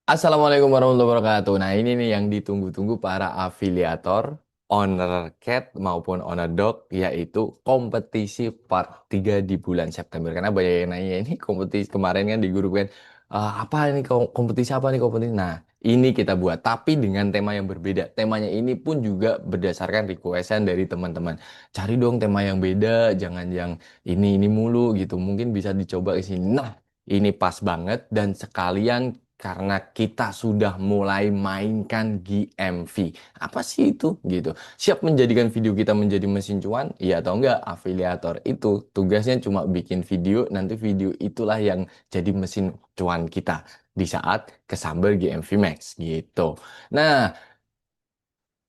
Assalamualaikum warahmatullahi wabarakatuh. Nah, ini nih yang ditunggu-tunggu para afiliator, owner cat maupun owner dog, yaitu kompetisi part 3 di bulan September. Karena banyak yang nanya, ini kompetisi kemarin kan di grup kan, apa ini kompetisi apa nih kompetisi? Nah, ini kita buat, tapi dengan tema yang berbeda. Temanya ini pun juga berdasarkan requestan dari teman-teman. Cari dong tema yang beda, jangan yang ini mulu gitu. Mungkin bisa dicoba ke sini. Nah, ini pas banget dan sekalian karena kita sudah mulai mainkan GMV. Apa sih itu? Gitu. Siap menjadikan video kita menjadi mesin cuan? Iya atau enggak? Afiliator itu tugasnya cuma bikin video, nanti video itulah yang jadi mesin cuan kita di saat kesamber GMV Max gitu. Nah,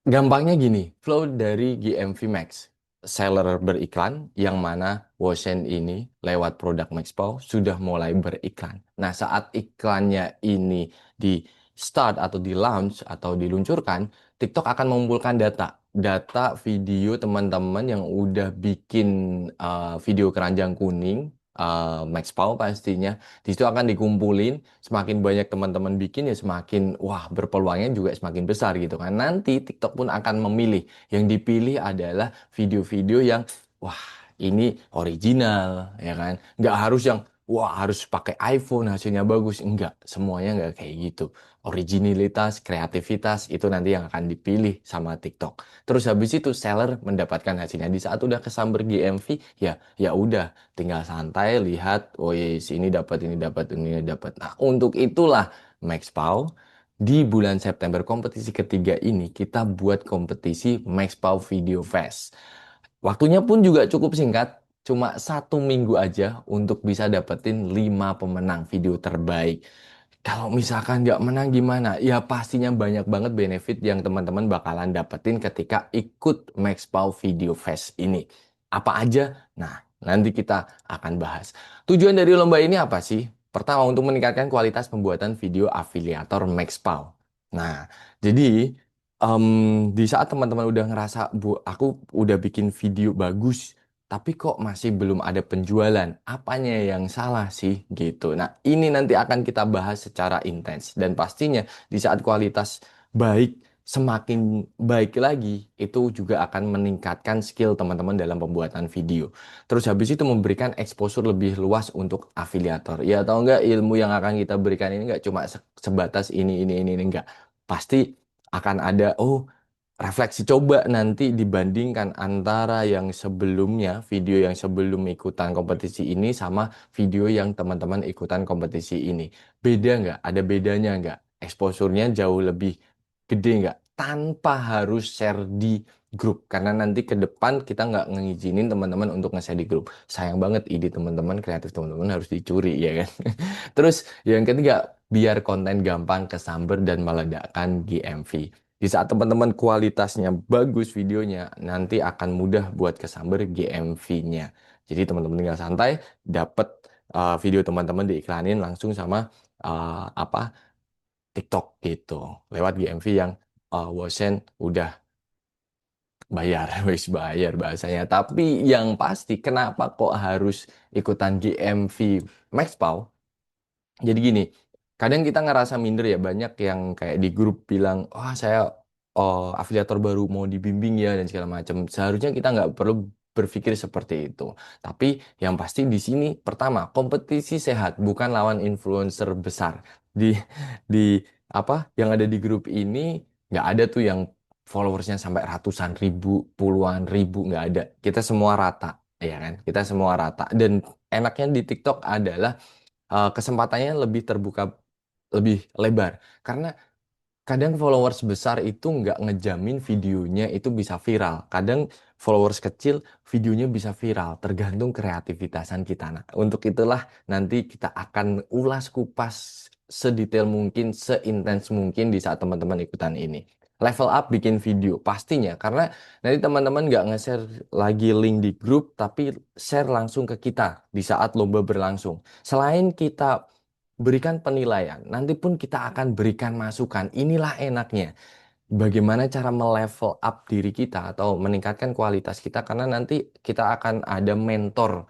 gampangnya gini, flow dari GMV Max. Seller beriklan yang mana Woshen ini lewat produk Maxpow sudah mulai beriklan. Nah, saat iklannya ini di start atau di launch atau diluncurkan, TikTok akan mengumpulkan data. Data video teman-teman yang udah bikin video keranjang kuning, Maxpow pastinya. Di situ akan dikumpulin, semakin banyak teman-teman bikin ya semakin wah berpeluangnya juga semakin besar gitu kan. Nanti TikTok pun akan memilih. Yang dipilih adalah video-video yang wah ini original ya kan. Nggak harus yang wah harus pakai iPhone hasilnya bagus. Enggak, semuanya nggak kayak gitu. Originalitas, kreativitas itu nanti yang akan dipilih sama TikTok. Terus habis itu seller mendapatkan hasilnya di saat udah kesamber GMV ya ya udah tinggal santai lihat oh yes ini dapat ini dapat. Nah, untuk itulah MaxPow di bulan September kompetisi ketiga ini kita buat kompetisi MaxPow Video Fest. Waktunya pun juga cukup singkat, cuma 1 minggu aja untuk bisa dapetin 5 pemenang video terbaik. Kalau misalkan nggak menang gimana? Ya pastinya banyak banget benefit yang teman-teman bakalan dapetin ketika ikut MaxPow Video Fest ini. Apa aja? Nah, nanti kita akan bahas. Tujuan dari lomba ini apa sih? Pertama, untuk meningkatkan kualitas pembuatan video afiliator MaxPow. Nah, jadi em, di saat teman-teman udah ngerasa, Bu, aku udah bikin video bagus, tapi kok masih belum ada penjualan. Apanya yang salah sih gitu. Nah, ini nanti akan kita bahas secara intens dan pastinya di saat kualitas baik semakin baik lagi itu juga akan meningkatkan skill teman-teman dalam pembuatan video. Terus habis itu memberikan exposure lebih luas untuk afiliator. Ya atau enggak ilmu yang akan kita berikan ini enggak cuma sebatas ini enggak. Pasti akan ada refleksi coba nanti dibandingkan antara yang sebelumnya, video yang sebelum ikutan kompetisi ini sama video yang teman-teman ikutan kompetisi ini. Beda nggak? Ada bedanya nggak? Exposure-nya jauh lebih gede nggak? Tanpa harus share di grup. Karena nanti ke depan kita nggak ngizinin teman-teman untuk nge-share di grup. Sayang banget ide teman-teman, kreatif teman-teman harus dicuri ya kan? Terus yang ketiga, biar konten gampang kesamber dan meledakkan GMV. Di saat teman-teman kualitasnya bagus videonya, nanti akan mudah buat kesamber GMV-nya. Jadi teman-teman tinggal santai, dapat video teman-teman diiklanin langsung sama apa TikTok gitu, lewat GMV yang Wosen udah bayar, wis bayar bahasanya. Tapi yang pasti, kenapa kok harus ikutan GMV Maxpow? Jadi gini, kadang kita ngerasa minder ya, banyak yang kayak di grup bilang, wah saya afiliator baru mau dibimbing ya dan segala macam. Seharusnya kita nggak perlu berpikir seperti itu. Tapi yang pasti di sini pertama kompetisi sehat, bukan lawan influencer besar. Di di apa yang ada di grup ini nggak ada tuh yang followersnya sampai ratusan ribu, puluhan ribu nggak ada. Kita semua rata, ya kan? Kita semua rata. Dan enaknya di TikTok adalah kesempatannya lebih terbuka, lebih lebar. Karena kadang followers besar itu nggak ngejamin videonya itu bisa viral. Kadang followers kecil videonya bisa viral, tergantung kreativitasan kita. Nah, untuk itulah nanti kita akan ulas kupas sedetail mungkin, seintens mungkin di saat teman-teman ikutan ini. Level up bikin video, pastinya. Karena nanti teman-teman nggak nge-share lagi link di grup, tapi share langsung ke kita di saat lomba berlangsung. Selain kita berikan penilaian, nanti pun kita akan berikan masukan. Inilah enaknya. Bagaimana cara melevel up diri kita atau meningkatkan kualitas kita karena nanti kita akan ada mentor.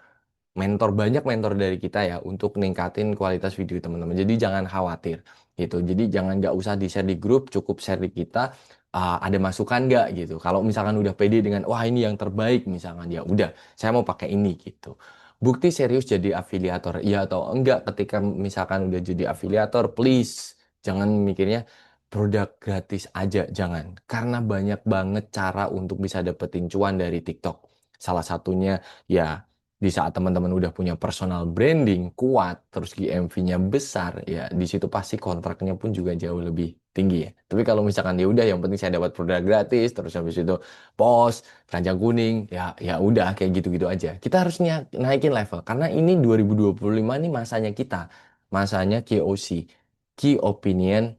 Mentor banyak mentor dari kita ya untuk ningkatin kualitas video teman-teman. Jadi jangan khawatir. gitu. Jadi jangan nggak usah di-share di grup, cukup share di kita. Ada masukan nggak gitu. Kalau misalkan udah pede dengan wah ini yang terbaik misalkan ya udah saya mau pakai ini gitu. Bukti serius jadi afiliator iya atau enggak ketika misalkan udah jadi afiliator please jangan mikirnya produk gratis aja jangan karena banyak banget cara untuk bisa dapetin cuan dari TikTok. Salah satunya ya di saat teman-teman udah punya personal branding kuat, terus GMV-nya besar, ya di situ pasti kontraknya pun juga jauh lebih tinggi ya. Tapi kalau misalkan ya udah yang penting saya dapat produk gratis, terus habis itu post, keranjang kuning, ya ya udah kayak gitu-gitu aja. Kita harus naikin level karena ini 2025 nih masanya kita, masanya KOC, Key Opinion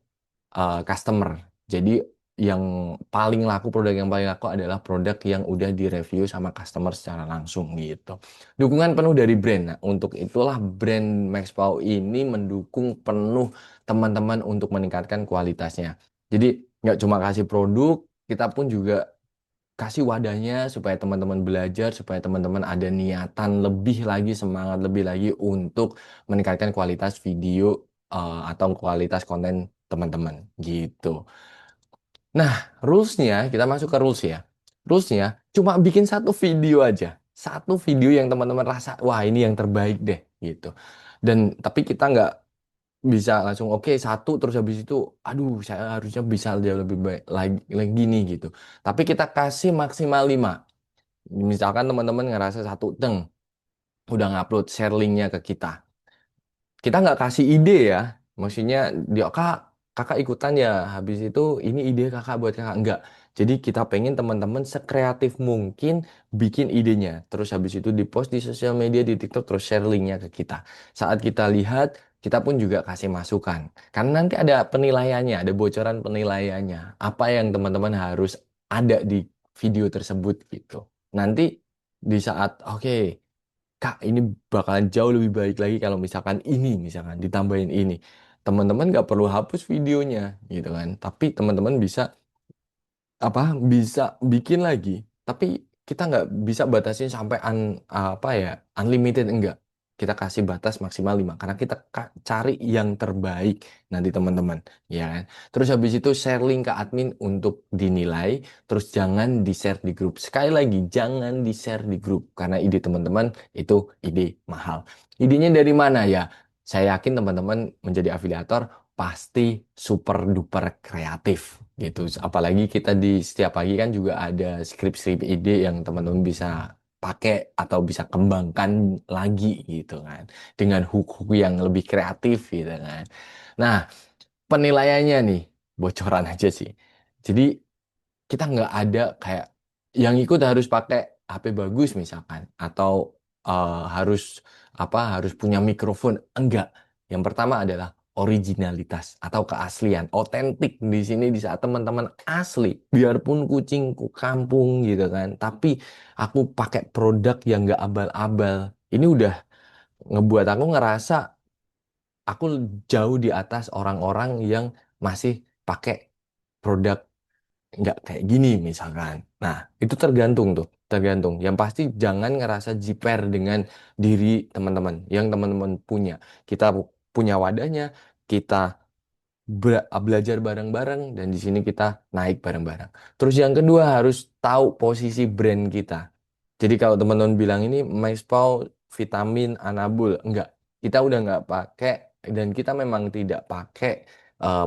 Customer. Jadi yang paling laku, produk yang paling laku adalah produk yang udah direview sama customer secara langsung gitu. Dukungan penuh dari brand. Nah, untuk itulah brand Maxpau ini mendukung penuh teman-teman untuk meningkatkan kualitasnya. Jadi nggak cuma kasih produk, kita pun juga kasih wadahnya supaya teman-teman belajar, supaya teman-teman ada niatan lebih lagi, semangat lebih lagi untuk meningkatkan kualitas video atau kualitas konten teman-teman gitu. Nah, rulesnya kita masuk ke rules ya. Rulesnya cuma bikin satu video aja, satu video yang teman-teman rasa wah ini yang terbaik deh gitu. Dan tapi kita nggak bisa langsung oke satu terus habis itu aduh saya harusnya bisa jauh lebih baik lagi nih gitu. Tapi kita kasih maksimal 5. Misalkan teman-teman ngerasa satu teng udah ngupload share linknya ke kita. Kita nggak kasih ide ya. Maksudnya dia kakak ikutan ya. Habis itu ini ide kakak buat kakak enggak. Jadi kita pengen teman-teman sekreatif mungkin bikin idenya. Terus habis itu dipost di sosial media di TikTok terus share linknya ke kita. Saat kita lihat kita pun juga kasih masukan. Karena nanti ada penilaiannya, ada bocoran penilaiannya. Apa yang teman-teman harus ada di video tersebut gitu. Nanti di saat oke Kak, ini bakalan jauh lebih baik lagi kalau misalkan ini, misalkan ditambahin ini. Teman-teman nggak perlu hapus videonya, gitu kan. Tapi teman-teman bisa apa bisa bikin lagi tapi kita nggak bisa batasin sampai apa ya unlimited enggak kita kasih batas maksimal 5 karena kita cari yang terbaik nanti teman-teman ya kan terus habis itu share link ke admin untuk dinilai terus jangan di share di grup sekali lagi jangan di share di grup karena ide teman-teman itu ide mahal idenya dari mana ya saya yakin teman-teman menjadi afiliator pasti super duper kreatif gitu. Apalagi kita di setiap pagi kan juga ada skrip-skrip ide yang teman-teman bisa pakai atau bisa kembangkan lagi gitu kan. Dengan hook-hook yang lebih kreatif gitu kan. Nah, penilaiannya nih bocoran aja sih. Jadi kita nggak ada kayak yang ikut harus pakai HP bagus misalkan atau harus harus punya mikrofon enggak yang pertama adalah originalitas atau keaslian otentik di sini di saat teman-teman asli biarpun kucingku kampung gitu kan tapi aku pakai produk yang nggak abal-abal ini udah ngebuat aku ngerasa aku jauh di atas orang-orang yang masih pakai produk nggak kayak gini misalkan. Nah, itu tergantung tuh, tergantung. Yang pasti jangan ngerasa jiper dengan diri teman-teman yang teman-teman punya. Kita punya wadahnya, kita belajar bareng-bareng dan di sini kita naik bareng-bareng. Terus yang kedua harus tahu posisi brand kita. Jadi kalau teman-teman bilang ini MySpau vitamin anabul, enggak. Kita udah nggak pakai dan kita memang tidak pakai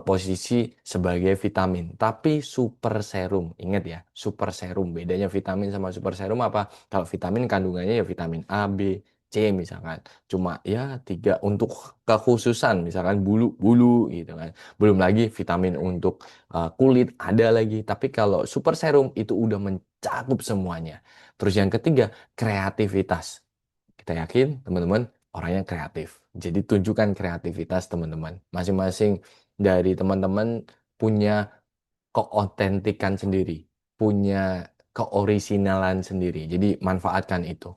posisi sebagai vitamin, tapi super serum. Ingat ya, super serum. Bedanya vitamin sama super serum apa? Kalau vitamin kandungannya ya vitamin A, B, C misalkan. Cuma ya tiga untuk kekhususan, misalkan bulu-bulu gitu kan. Belum lagi vitamin untuk kulit ada lagi. Tapi kalau super serum itu udah mencakup semuanya. Terus yang ketiga, kreativitas. Kita yakin teman-teman orangnya kreatif. Jadi tunjukkan kreativitas teman-teman. Masing-masing dari teman-teman punya keotentikan sendiri, punya keorisinalan sendiri. Jadi manfaatkan itu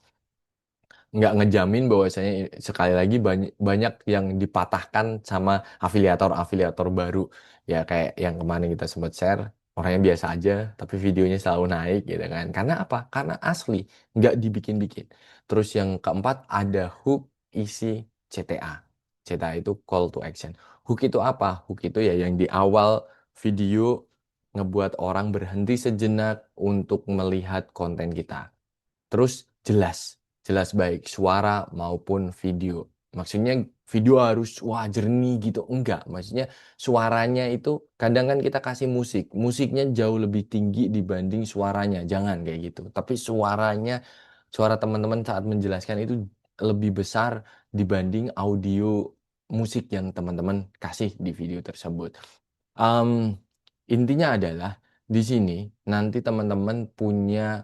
nggak ngejamin bahwasanya sekali lagi banyak banyak yang dipatahkan sama afiliator-afiliator baru ya kayak yang kemarin kita sempat share orangnya biasa aja tapi videonya selalu naik gitu kan karena apa? Karena asli nggak dibikin-bikin. Terus yang keempat ada hook isi CTA. CTA itu call to action. Hook itu apa? Hook itu ya yang di awal video ngebuat orang berhenti sejenak untuk melihat konten kita. Terus jelas, jelas baik suara maupun video. Maksudnya video harus wah jernih gitu. Enggak, maksudnya suaranya itu kadang kan kita kasih musik. Musiknya jauh lebih tinggi dibanding suaranya. Jangan kayak gitu. Tapi suaranya, suara teman-teman saat menjelaskan itu lebih besar dibanding audio musik yang teman-teman kasih di video tersebut. Mmm, intinya adalah di sini nanti teman-teman punya,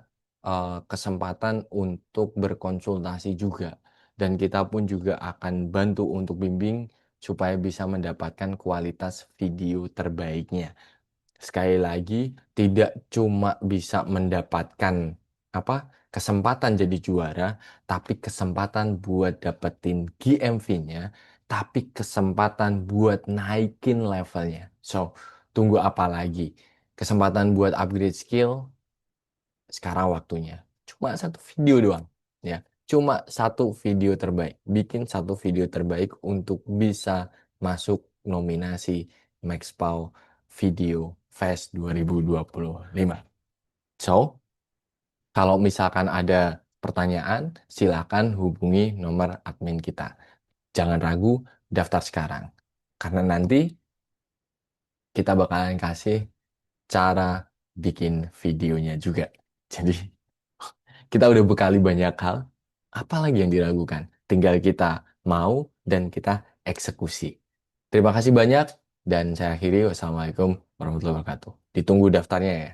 kesempatan untuk berkonsultasi juga, dan kita pun juga akan bantu untuk bimbing supaya bisa mendapatkan kualitas video terbaiknya. Sekali lagi, tidak cuma bisa mendapatkan apa, kesempatan jadi juara, tapi kesempatan buat dapetin GMV-nya, tapi kesempatan buat naikin levelnya. So, tunggu apa lagi? Kesempatan buat upgrade skill, sekarang waktunya. Cuma satu video doang, ya. Cuma satu video terbaik. Bikin satu video terbaik untuk bisa masuk nominasi MaxPow Video Fest 2025. So, kalau misalkan ada pertanyaan, silakan hubungi nomor admin kita. Jangan ragu, daftar sekarang. Karena nanti kita bakalan kasih cara bikin videonya juga. Jadi, kita udah bekali banyak hal, apalagi yang diragukan? Tinggal kita mau dan kita eksekusi. Terima kasih banyak dan saya akhiri. Wassalamualaikum warahmatullahi wabarakatuh. Ditunggu daftarnya ya.